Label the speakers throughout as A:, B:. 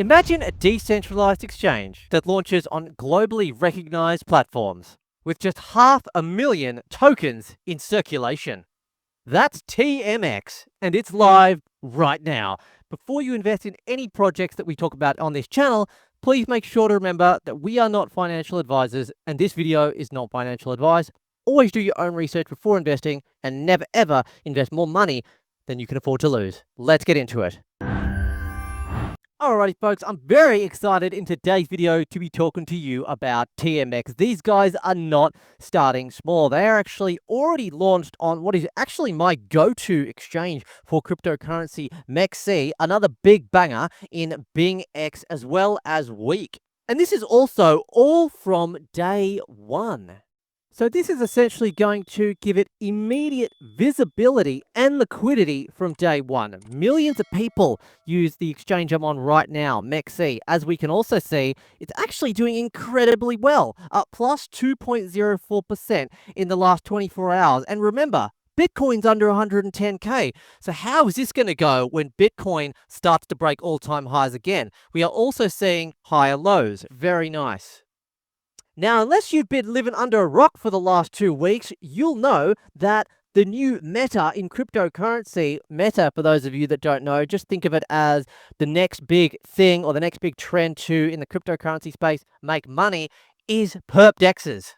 A: Imagine a decentralized exchange that launches on globally recognized platforms with just 500,000 tokens in circulation. That's TMX, and it's live right now. Before you invest in any projects that we talk about on this channel, please make sure to remember that we are not financial advisors, and this video is not financial advice. Always do your own research before investing, and never ever invest more money than you can afford to lose. Let's get into it. Alrighty folks, I'm very excited in today's video to be talking to you about TMX. These guys are not starting small. They are actually already launched on what is actually my go-to exchange for cryptocurrency, MEXC, another big banger in BingX as well as Week. And this is also all from day one. So this is essentially going to give it immediate visibility and liquidity from day one. Millions of people use the exchange I'm on right now, MEXC. As we can also see, it's actually doing incredibly well, up plus 2.04% in the last 24 hours. And remember, Bitcoin's under 110K. So how is this going to go when Bitcoin starts to break all-time highs again? We are also seeing higher lows. Very nice. Now, unless you've been living under a rock for the last 2 weeks, you'll know that the new meta in cryptocurrency, meta, for those of you that don't know, just think of it as the next big thing or the next big trend to, in the cryptocurrency space, make money, is perp dexes.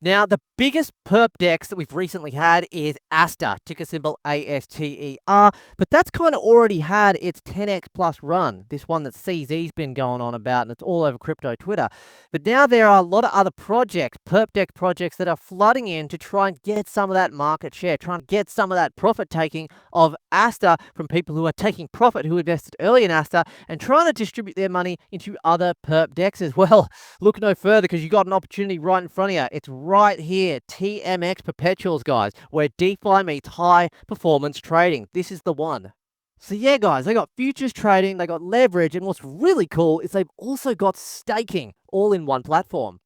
A: Now, the biggest perp dex that we've recently had is ASTER, ticker symbol ASTER, but that's kind of already had its 10x plus run, this one that CZ's been going on about, and it's all over crypto Twitter. But now there are a lot of other projects, perp dex projects, that are flooding in to try and get some of that market share, trying to get some of that profit taking of ASTER from people who are taking profit, who invested early in ASTER, and trying to distribute their money into other perp dexes. Well, look no further, because you got an opportunity right in front of you. It's right here, TMX perpetuals, guys, where DeFi meets high performance trading. This is the one. So yeah, guys, they got futures trading, they got leverage, and what's really cool is they've also got staking all in one platform.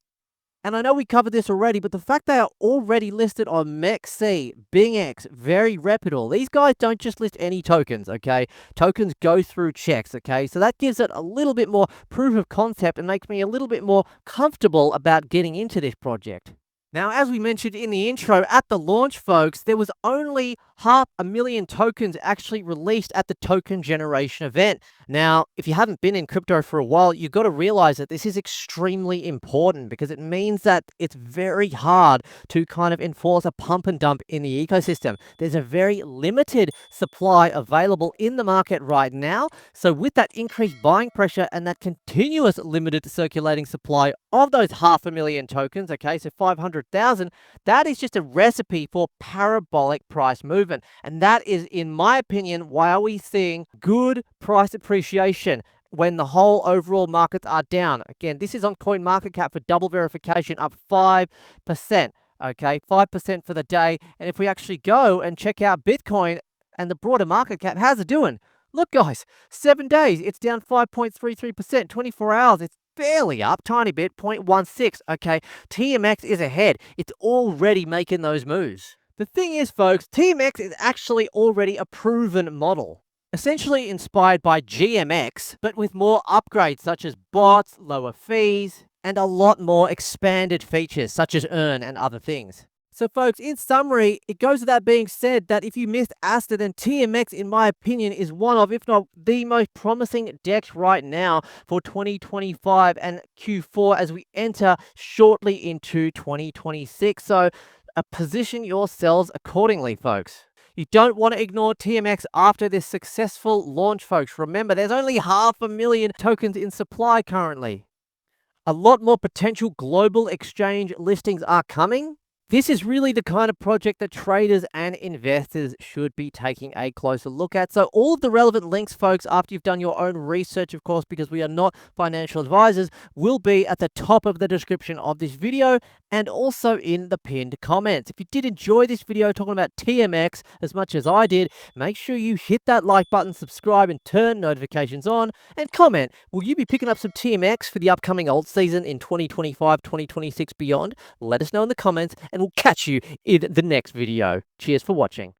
A: And I know we covered this already, but the fact they are already listed on MEXC, BingX, very reputable. These guys don't just list any tokens, okay? Tokens go through checks, okay? So that gives it a little bit more proof of concept and makes me a little bit more comfortable about getting into this project. Now, as we mentioned in the intro, at the launch, folks, there was only 500,000 tokens actually released at the token generation event. Now, if you haven't been in crypto for a while, you've got to realize that this is extremely important, because it means that it's very hard to kind of enforce a pump and dump in the ecosystem. There's a very limited supply available in the market right now. So with that increased buying pressure and that continuous limited circulating supply of those 500,000 tokens, okay, so 500,000, that is just a recipe for parabolic price movement. And that is, in my opinion, why are we seeing good price appreciation when the whole overall markets are down. Again, this is on CoinMarketCap for double verification, up 5%. Okay, 5% for the day. And if we actually go and check out Bitcoin and the broader market cap, how's it doing? Look, guys, 7 days, it's down 5.33%. 24 hours, it's barely up, tiny bit, 0.16. Okay, TMX is ahead. It's already making those moves. The thing is, folks, TMX is actually already a proven model, essentially inspired by GMX, but with more upgrades such as bots, lower fees, and a lot more expanded features such as earn and other things. So folks, in summary, it goes without being said that if you missed ASTER, then TMX, in my opinion, is one of, if not the most promising DEX right now for 2025 and Q4 as we enter shortly into 2026. So position yourselves accordingly, folks. You don't want to ignore TMX after this successful launch, folks. Remember, there's only 500,000 tokens in supply currently. A lot more potential global exchange listings are coming. This is really the kind of project that traders and investors should be taking a closer look at. So all of the relevant links, folks, after you've done your own research, of course, because we are not financial advisors, will be at the top of the description of this video and also in the pinned comments. If you did enjoy this video talking about TMX as much as I did, make sure you hit that like button, subscribe, and turn notifications on, and comment, will you be picking up some TMX for the upcoming alt season in 2025, 2026 beyond? Let us know in the comments, and we'll catch you in the next video. Cheers for watching.